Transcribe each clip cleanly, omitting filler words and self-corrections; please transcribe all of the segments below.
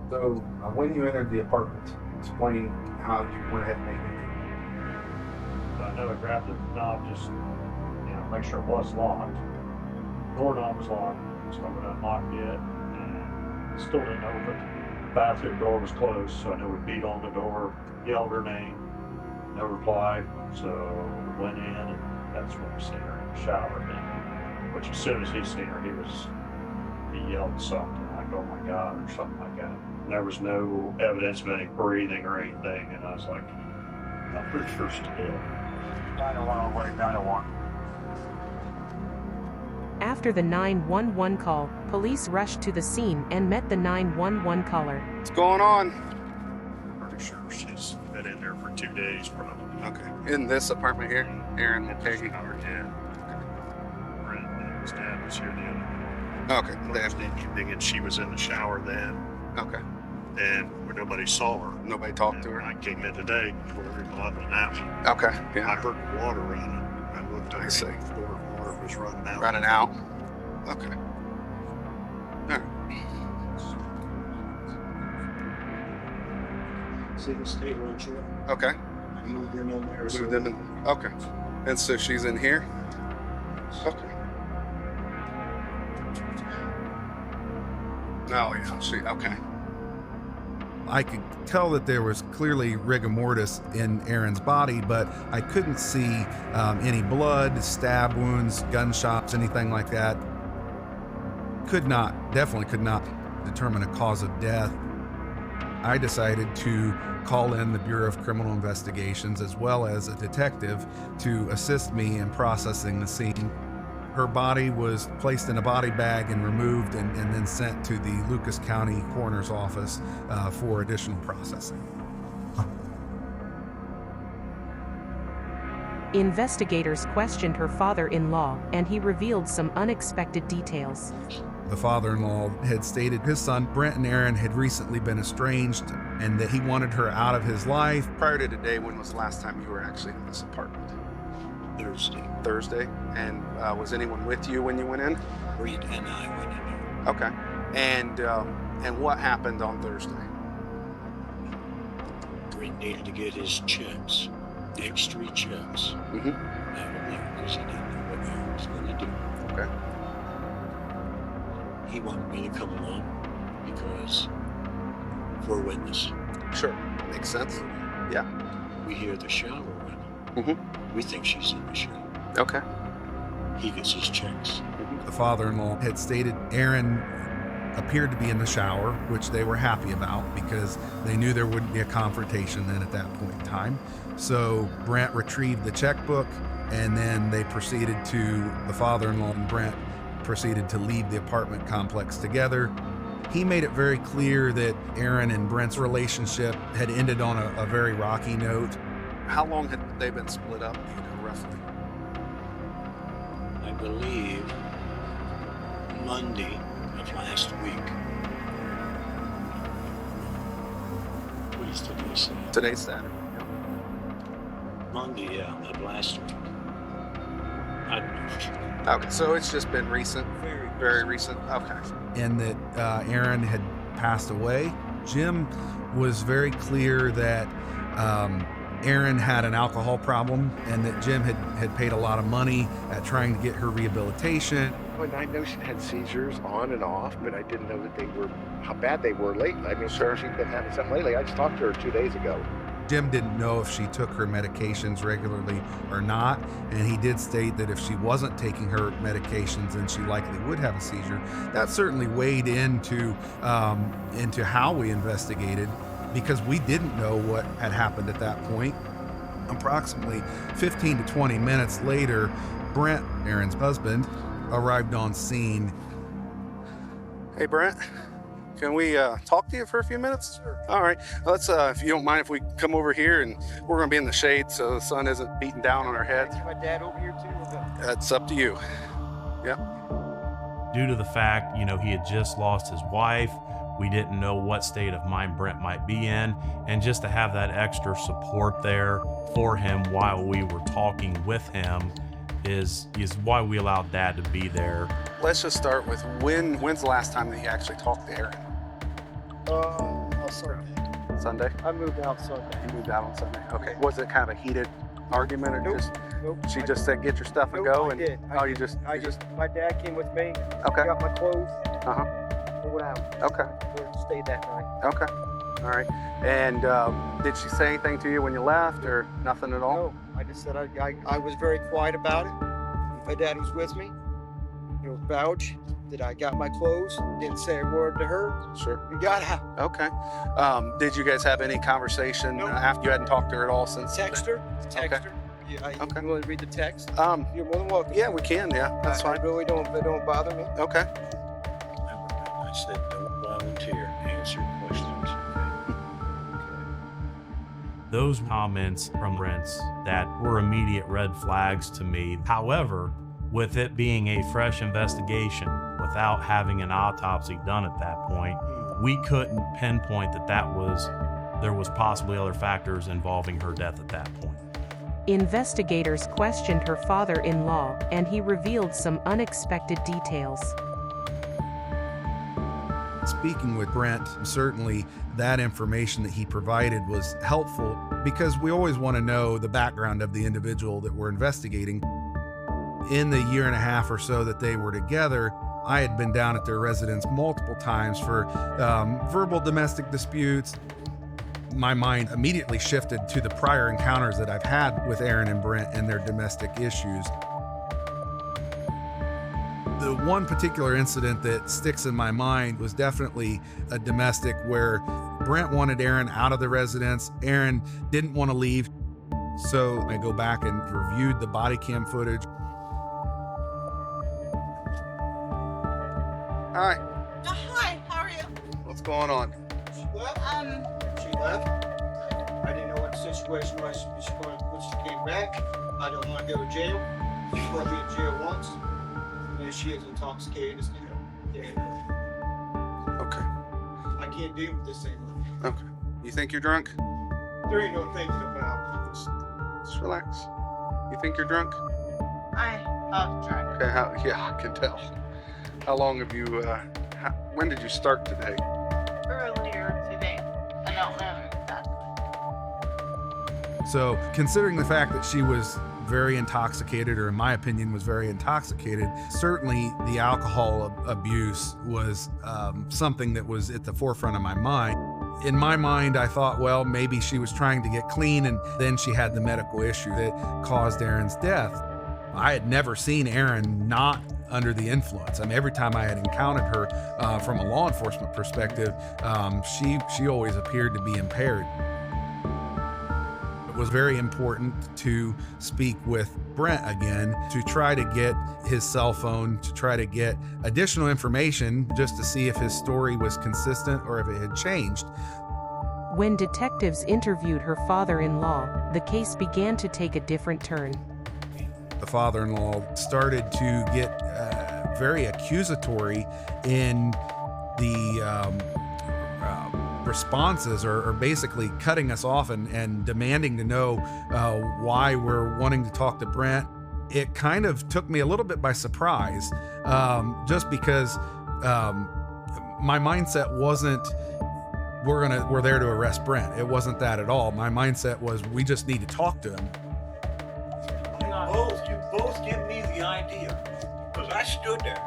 So when you entered the apartment, explain how you went ahead and made it. I know I grabbed the knob just, make sure it was locked. Doorknob was locked, so I would unlock it, and still didn't open. The bathroom door was closed, so I know we beat on the door, yelled her name, no reply, so we went in, and that's when we seen her in the shower. And, which as soon as he seen her, he yelled something like, "Oh my God," or something like that. And there was no evidence of any breathing or anything, and I was like, I'm pretty sure she's dead. 911, wait, 911. After the 911 call, police rushed to the scene and met the 911 caller. What's going on? Pretty sure she's been in there for 2 days, probably. Okay. In this apartment here, Aaron Mulcahy. Our dad. Brent and his dad was here the other Okay. day. And she was in the shower then, Okay. and where nobody saw her. Nobody talked to her. I came in today before everybody went out. Okay. I Yeah. heard the water running. I looked I over see. the door, water was running out. Running out. Okay. All right. See the state road chair? Okay. I moved in on there. Moved in. Okay. And so she's in here. Okay. Oh yeah. She. Okay. I could tell that there was clearly rigor mortis in Aaron's body, but I couldn't see any blood, stab wounds, gunshots, anything like that. Definitely could not determine a cause of death. I decided to call in the Bureau of Criminal Investigations as well as a detective to assist me in processing the scene. Her body was placed in a body bag and removed and then sent to the Lucas County Coroner's Office for additional processing. Investigators questioned her father-in-law, and he revealed some unexpected details. The father-in-law had stated his son, Brent and Aaron, had recently been estranged and that he wanted her out of his life. Prior to today, when was the last time you were actually in this apartment? Thursday. And was anyone with you when you went in? Brent and I went in there. Okay. And what happened on Thursday? Brent needed to get his checks, extra checks, out of there because he didn't know what he was going to do. Okay. He wanted me to come along because for a witness. Sure. Makes sense. Yeah. We hear the shower running. We think she's in the shower. Okay. He gets his checks. The father-in-law had stated Aaron appeared to be in the shower, which they were happy about because they knew there wouldn't be a confrontation then at that point in time. So Brent retrieved the checkbook, and then they proceeded to, the father-in-law and Brent proceeded to leave the apartment complex together. He made it very clear that Aaron and Brent's relationship had ended on a very rocky note. How long had they been split up, roughly? I believe Monday of last week. What is today say? Today's Saturday. Monday, of last week. I don't know. Okay, so it's just been recent? Very recent? Okay. And that Aaron had passed away. Jim was very clear that Aaron had an alcohol problem and that Jim had paid a lot of money at trying to get her rehabilitation. I know she had seizures on and off, but I didn't know that they were, how bad they were lately. I mean, sure, she'd been having something lately. I just talked to her 2 days ago. Jim didn't know if she took her medications regularly or not, and he did state that if she wasn't taking her medications, then she likely would have a seizure. That certainly weighed into how we investigated, because we didn't know what had happened at that point. Approximately 15 to 20 minutes later, Brent, Aaron's husband, arrived on scene. Hey, Brent. Can we talk to you for a few minutes? Sure. All right. Let's, if you don't mind, if we come over here, and we're going to be in the shade so the sun isn't beating down on our heads. My dad over here too? That's up to you. Yep. Due to the fact, he had just lost his wife, we didn't know what state of mind Brent might be in, and just to have that extra support there for him while we were talking with him is why we allowed Dad to be there. Let's just start with when's the last time that you actually talked to Aaron? Sunday? I moved out Sunday. You moved out on Sunday. Okay. Was it kind of a heated argument, or Nope. just Nope. she just said get your stuff and Nope, go? I And did. oh, you just My dad came with me. okay. Got my clothes. Uh-huh. Pulled out. Okay. Stayed that night. Okay. All right. And did she say anything to you when you left, or nothing at all? No, I just said I was very quiet about it. My dad was with me. Vouch that I got my clothes. Didn't say a word to her. Sure. We got out. Okay. Did you guys have any conversation Nope. after you hadn't talked to her at all since? Text her. Okay. Yeah, Okay. You want to read the text? You're more than welcome. Yeah, we can. Yeah, that's I fine. really don't. It don't bother me. Okay. I said, don't volunteer. Answer questions. Those comments from Brent's that were immediate red flags to me. However, with it being a fresh investigation, without having an autopsy done at that point, we couldn't pinpoint that there was possibly other factors involving her death at that point. Investigators questioned her father-in-law, and he revealed some unexpected details. Speaking with Brent, certainly that information that he provided was helpful because we always want to know the background of the individual that we're investigating. In the year and a half or so that they were together, I had been down at their residence multiple times for verbal domestic disputes. My mind immediately shifted to the prior encounters that I've had with Aaron and Brent and their domestic issues. The one particular incident that sticks in my mind was definitely a domestic where Brent wanted Aaron out of the residence. Aaron didn't want to leave. So I go back and reviewed the body cam footage. Hi. Hi, how are you? What's going on? She left. Um, She left. I didn't know what the situation was. When she came back, I don't want to go to jail. She put me in jail once. And she is intoxicated as hell. Yeah. Okay. I can't deal with this anymore. Okay. You think you're drunk? There ain't no thinking about it. Just relax. You think you're drunk? I love drunk. Okay. Yeah, I can tell. How long have you? When did you start today? Earlier today. I don't know exactly. So, considering the fact that she was very intoxicated, or in my opinion was very intoxicated, certainly the alcohol abuse was something that was at the forefront of my mind. In my mind, I thought, well, maybe she was trying to get clean, and then she had the medical issue that caused Aaron's death. I had never seen Aaron not under the influence. I mean, every time I had encountered her from a law enforcement perspective, she always appeared to be impaired. It was very important to speak with Brent again, to try to get his cell phone, to try to get additional information just to see if his story was consistent or if it had changed. When detectives interviewed her father-in-law, the case began to take a different turn. The father-in-law started to get very accusatory in the responses, or basically cutting us off and demanding to know why we're wanting to talk to Brent. It kind of took me a little bit by surprise, just because my mindset wasn't we're there to arrest Brent. It wasn't that at all. My mindset was we just need to talk to him. You both give me the idea, because I stood there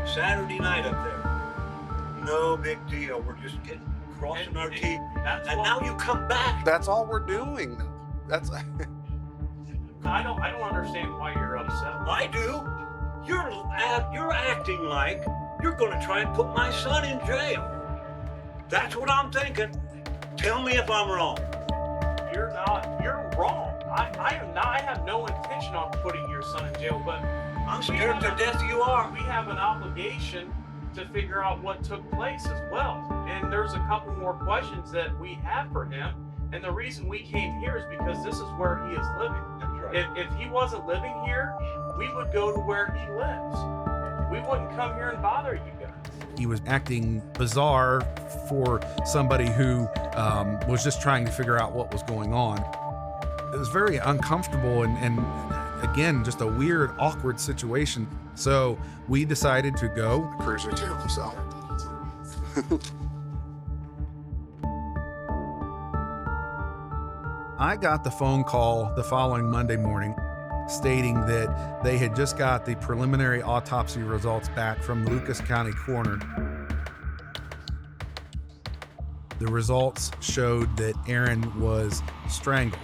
Saturday night up there. No big deal. We're just crossing our teeth. And now you come back. That's all we're doing. That's. I don't understand why you're upset. I do. You're acting like you're going to try and put my son in jail. That's what I'm thinking. Tell me if I'm wrong. You're not. You're wrong. I am not. I have no intention on putting your son in jail, but I'm scared to death you are. we have an obligation to figure out what took place as well. And there's a couple more questions that we have for him. And the reason we came here is because this is where he is living. That's right. If he wasn't living here, we would go to where he lives. We wouldn't come here and bother you guys. He was acting bizarre for somebody who was just trying to figure out what was going on. It was very uncomfortable and again, just a weird, awkward situation. So we decided to go. Cruiser to himself. I got the phone call the following Monday morning stating that they had just got the preliminary autopsy results back from Lucas County Coroner. The results showed that Aaron was strangled,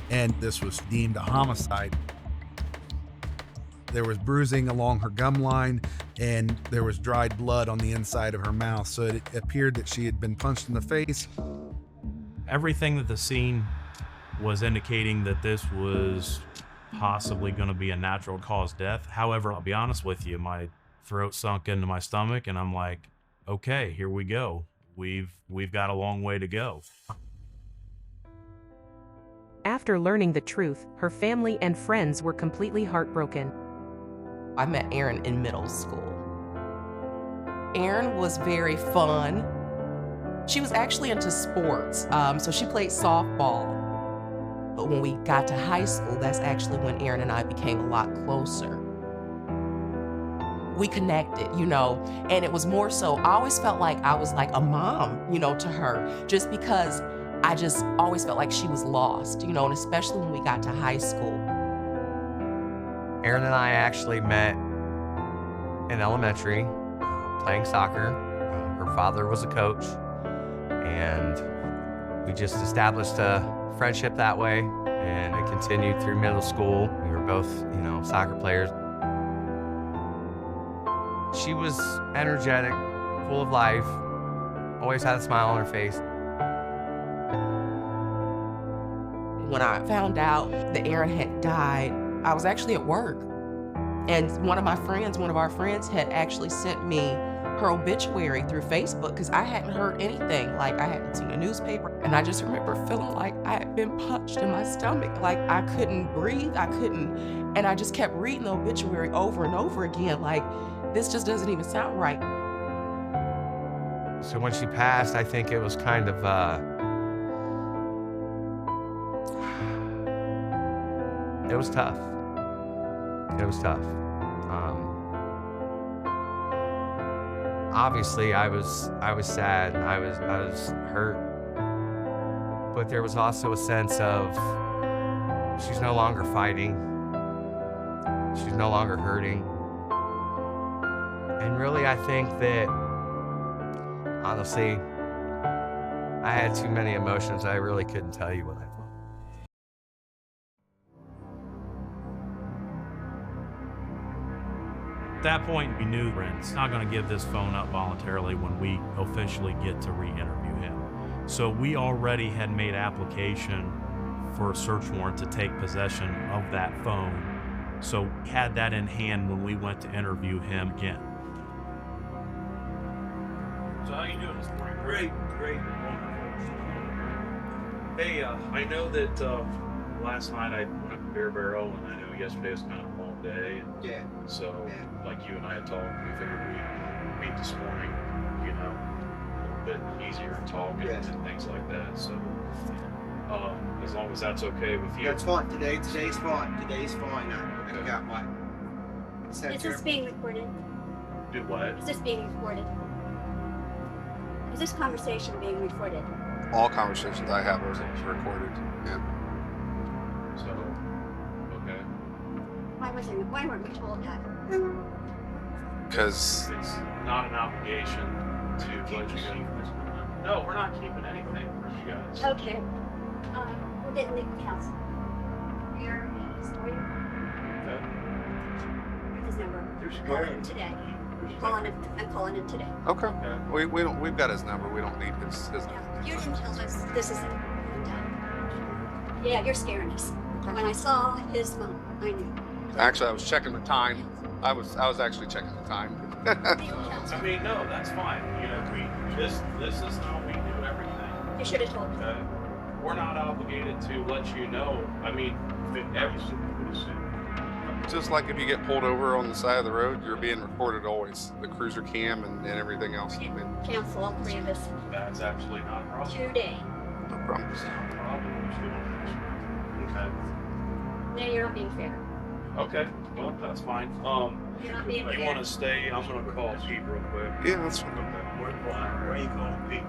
and this was deemed a homicide. There was bruising along her gum line, and there was dried blood on the inside of her mouth, so it appeared that she had been punched in the face. Everything that the scene was indicating that this was possibly going to be a natural cause death. However, I'll be honest with you, my throat sunk into my stomach, and I'm like, okay, here we go. We've got a long way to go. After learning the truth, her family and friends were completely heartbroken. I met Aaron in middle school. Aaron was very fun. She was actually into sports, so she played softball. But when we got to high school, that's actually when Aaron and I became a lot closer. We connected, and it was more so, I always felt like I was like a mom, to her, just because I just always felt like she was lost, and especially when we got to high school. Aaron and I actually met in elementary, playing soccer. Her father was a coach, and we just established a friendship that way, and it continued through middle school. We were both, soccer players. She was energetic, full of life, always had a smile on her face. When I found out that Aaron had died, I was actually at work. And one of our friends had actually sent me her obituary through Facebook because I hadn't heard anything. Like, I hadn't seen a newspaper. And I just remember feeling like I had been punched in my stomach. Like, I couldn't breathe, and I just kept reading the obituary over and over again. Like, this just doesn't even sound right. So when she passed, I think it was kind of, it was tough. It was tough. Obviously, I was sad, and I was hurt, but there was also a sense of she's no longer fighting, she's no longer hurting, and really, I think that honestly, I had too many emotions. I really couldn't tell you what I felt. At that point, we knew Brent's not going to give this phone up voluntarily when we officially get to re-interview him. So we already had made application for a search warrant to take possession of that phone. So we had that in hand when we went to interview him again. So how you doing this morning? Great, wonderful. Hey, I know that Last night I went to Beer Barrel, and I know yesterday was kind of a long day. Yeah. So, like you and I had talked, we figured we'd meet this morning, a little bit easier to talk and things like that. So, as long as that's okay with you. That's fine. Today's fine. Today's fine. I got my. Is this being recorded? Do what? Is this being recorded? Is this conversation being recorded? All conversations I have are recorded. Yeah. So, okay. Why weren't we told that? Because It's not an obligation to let you go. No, we're not keeping anything from you guys. Okay. We'll get legal counsel. Here is lawyer. Okay. Here's his number. Calling him today. I'm calling him today. okay, we've got his number. We don't need his number. You didn't tell us this is it. Yeah, you're scaring us. When I saw his phone, I knew. Actually, I was checking the time. I was actually checking the time. I mean, no, that's fine. This is how we do everything. You should have told me. Okay? We're not obligated to let you know. I mean, everything would assume. Just like if you get pulled over on the side of the road, you're being recorded always. The cruiser cam and everything else. I mean, Cancel all three of us That's actually not a problem. today. no problem. It's not a problem. No, you're not being fair. Okay. Well, that's fine. You're not being You fair. want to stay? I'm going to call Pete real quick. Yeah, that's fine. where are you calling Pete?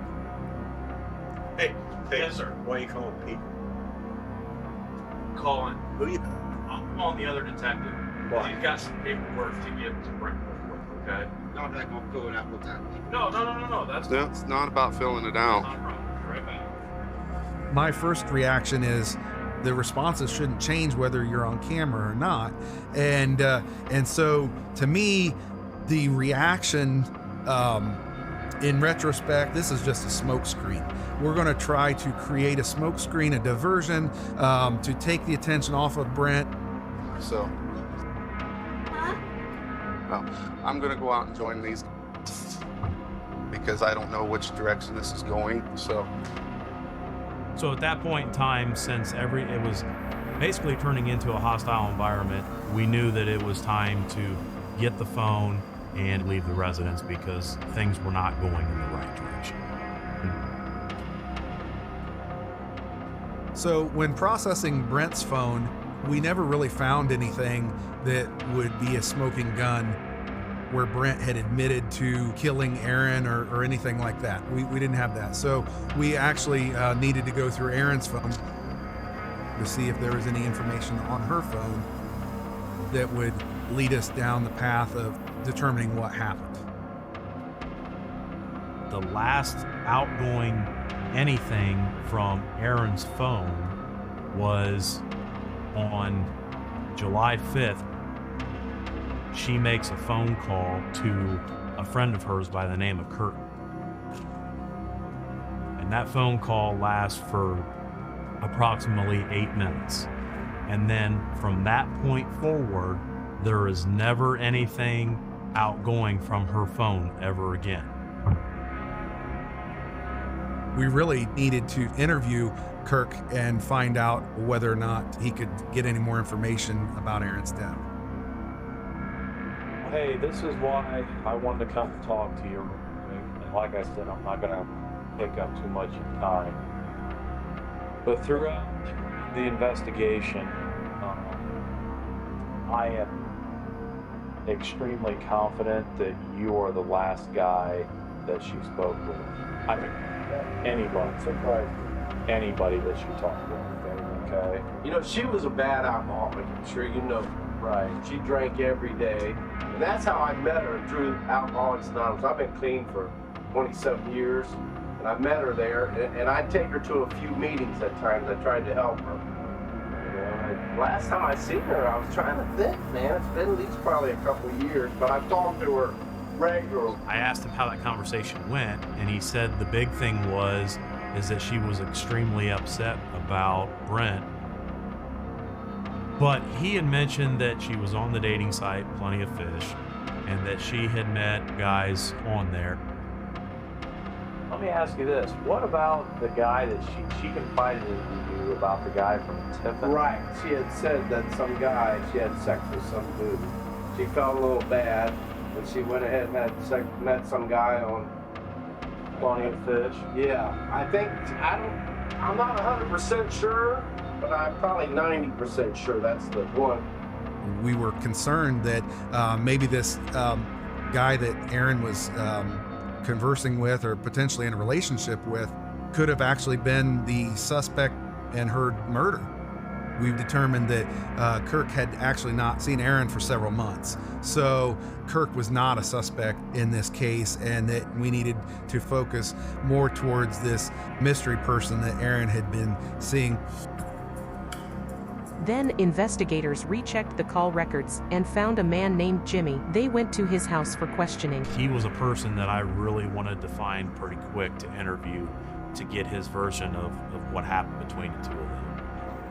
Hey, yes, sir. Why are you calling Pete? Calling. Who you? I'm calling the other detective. Why? He's got some paperwork to give to Brent. Okay. No, I'm not gonna fill it out with that. No. That's No, it's not about filling it out. not a problem. Right back. My first reaction is the responses shouldn't change whether you're on camera or not, and so to me, the reaction, in retrospect, this is just a smoke screen. We're going to try to create a smoke screen, a diversion, to take the attention off of Brent. So, well, I'm going to go out and join these because I don't know which direction this is going. So at that point in time, since it was basically turning into a hostile environment, we knew that it was time to get the phone and leave the residence because things were not going in the right direction. So when processing Brent's phone, we never really found anything that would be a smoking gun where Brent had admitted to killing Aaron or anything like that. We didn't have that. So we actually needed to go through Aaron's phone to see if there was any information on her phone that would lead us down the path of determining what happened. The last outgoing anything from Aaron's phone was on July 5th. She makes a phone call to a friend of hers by the name of Kurt. And that phone call lasts for approximately 8 minutes. And then from that point forward, there is never anything outgoing from her phone ever again. We really needed to interview Kirk and find out whether or not he could get any more information about Aaron's death. Hey, this is why I wanted to come talk to you. And like I said, I'm not going to take up too much of your time. But throughout the investigation, I am extremely confident that you are the last guy that she spoke with. I mean, anybody that she talked with, okay? You know, she was a bad alcoholic, I'm sure you know. Right. She drank every day. And that's how I met her through Alcoholics Anonymous. I've been clean for 27 years. And I met her there. And I'd take her to a few meetings at times. I tried to help her. You know, last time I seen her, I was trying to think, man. It's been at least probably a couple of years. But I've talked to her regularly. I asked him how that conversation went, and he said the big thing is that she was extremely upset about Brent. But he had mentioned that she was on the dating site, Plenty of Fish, and that she had met guys on there. Let me ask you this. What about the guy that she confided in you about the guy from Tiffin? Right. She had said that some guy, she had sex with some dude. She felt a little bad, and she went ahead and had met some guy on Plenty of Fish? Yeah. I'm not 100% sure, but I'm probably 90% sure that's the one. We were concerned that maybe this guy that Aaron was conversing with or potentially in a relationship with could have actually been the suspect in her murder. We've determined that Kirk had actually not seen Aaron for several months. So Kirk was not a suspect in this case, and that we needed to focus more towards this mystery person that Aaron had been seeing. Then investigators rechecked the call records and found a man named Jimmy. They went to his house for questioning. He was a person that I really wanted to find pretty quick to interview to get his version of what happened between the two of them.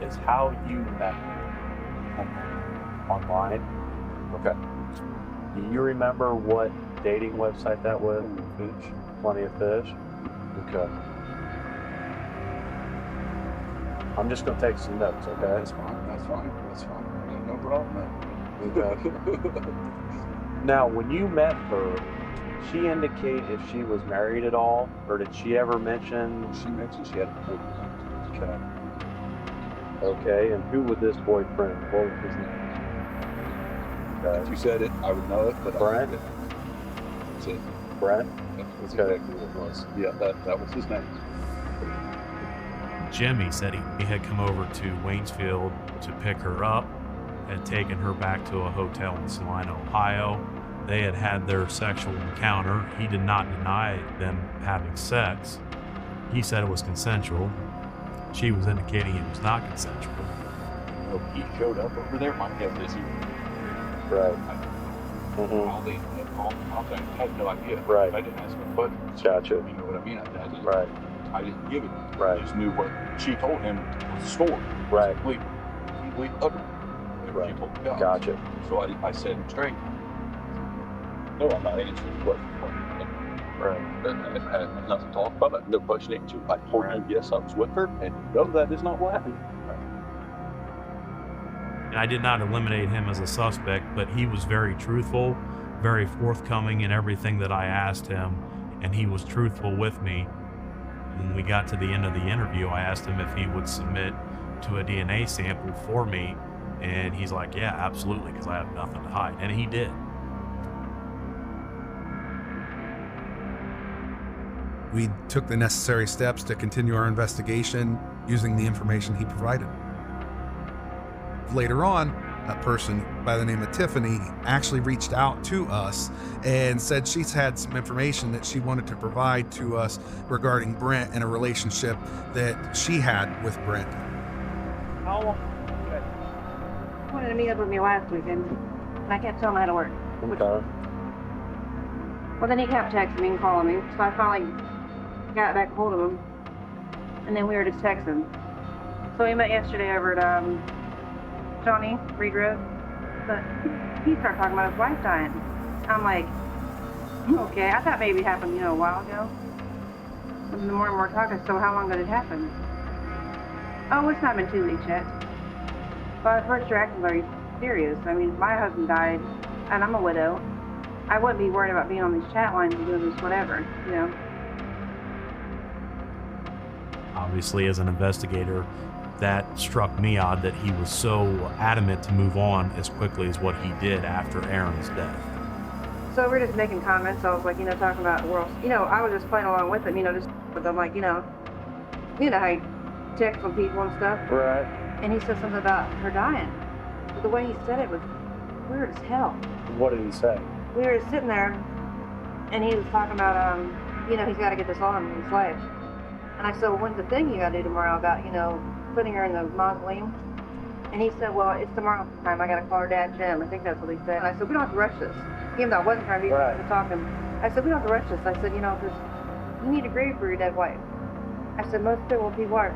Is how you met online. Okay. Do you remember what dating website that was? Fish. Plenty of Fish. Okay. I'm just gonna take some notes, okay? That's fine. No problem. Okay. Now, when you met her, did she indicate if she was married at all, or did she ever mention? She mentioned she had a boyfriend. Okay. Okay, and who was this boyfriend? What was his name? Okay. If you said it, I would know it, but Brent? That's it. Brent? That's exactly what it was. Yeah, that was his name. Jimmy said he had come over to Waynesfield to pick her up, had taken her back to a hotel in Salina, Ohio. They had had their sexual encounter. He did not deny them having sex. He said it was consensual. She was indicating it was not consensual. He showed up over there. My guess is he. Right. All the contact, I had no idea. Right. I didn't ask him questions. Gotcha. You know what I mean? I didn't give it. Right. I just knew what she told him was the story. Right. He uttered whatever she told me. Gotcha. So I said straight. No, I'm not answering the question. Right. I had nothing to talk about. I had no question answered. I told him yes, I was with her, and no, that is not what happened. And I did not eliminate him as a suspect, but he was very truthful, very forthcoming in everything that I asked him, and he was truthful with me. When we got to the end of the interview, I asked him if he would submit to a DNA sample for me, and he's like, yeah, absolutely, because I have nothing to hide. And he did. We took the necessary steps to continue our investigation using the information he provided. Later on, a person by the name of Tiffany actually reached out to us and said she's had some information that she wanted to provide to us regarding Brent and a relationship that she had with Brent. How long? I wanted to meet up with me last weekend, and I kept telling him I had to work. Okay. Well, then he kept texting me and calling me, so I finally got back a hold of him, and then we were just texting. So we met yesterday over at Johnny Regrove, but he started talking about his wife dying. I'm like, okay, I thought maybe it happened, a while ago. And the more and more talking, so how long did it happen? Oh, it's not been 2 weeks yet. Well, at first you're acting very serious. I mean, my husband died, and I'm a widow. I wouldn't be worried about being on these chat lines and doing this whatever, Obviously, as an investigator, that struck me odd that he was so adamant to move on as quickly as what he did after Aaron's death. So we're just making comments. I was like, talking about the world. I was just playing along with him, just with them, like, how you text on people and stuff. Right. And he said something about her dying. But the way he said it was weird as hell. What did he say? We were sitting there, and he was talking about, he's got to get this on in his life. And I said, well, when's the thing you got to do tomorrow about, putting her in the mausoleum? And he said, well, it's tomorrow sometime. I got to call her dad, Jim. I think that's what he said. And I said, we don't have to rush this. Even though I wasn't trying to be talking. I said, we don't have to rush this. I said, because you need to grieve for your dead wife. I said, most people are.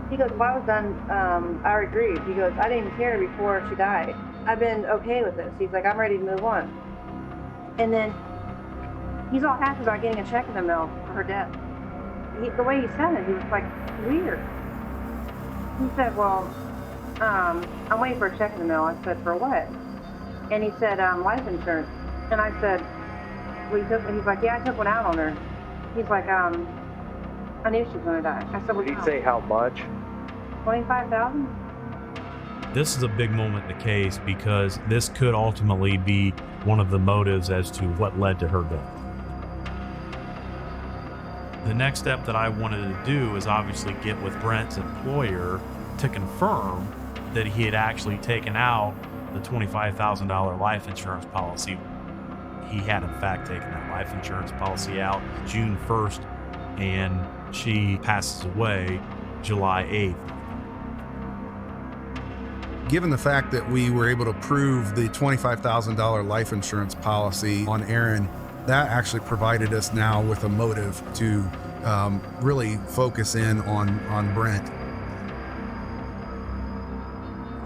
He goes, well, I was done, I already grieved. He goes, I didn't even care before she died. I've been okay with this. He's like, I'm ready to move on. And then he's all happy about getting a check in the mail for her death. The way he said it, he was like, weird. He said, well, I'm waiting for a check in the mail. I said, for what? And he said, life insurance. And I said, well, he's like, yeah, I took one out on her. He's like, I knew she was going to die. I said, well, Did he say how much? $25,000? This is a big moment in the case because this could ultimately be one of the motives as to what led to her death. The next step that I wanted to do is obviously get with Brent's employer to confirm that he had actually taken out the $25,000 life insurance policy. He had in fact taken that life insurance policy out June 1st, and she passes away July 8th. Given the fact that we were able to prove the $25,000 life insurance policy on Aaron, that actually provided us now with a motive to really focus in on Brent.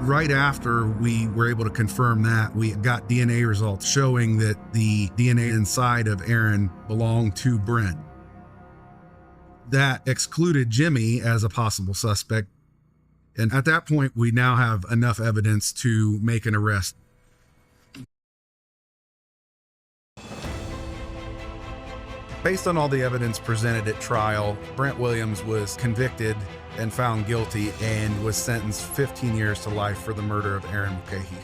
Right after we were able to confirm that, we got DNA results showing that the DNA inside of Aaron belonged to Brent. That excluded Jimmy as a possible suspect. And at that point, we now have enough evidence to make an arrest. Based on all the evidence presented at trial, Brent Williams was convicted and found guilty and was sentenced 15 years to life for the murder of Aaron Mulcahy.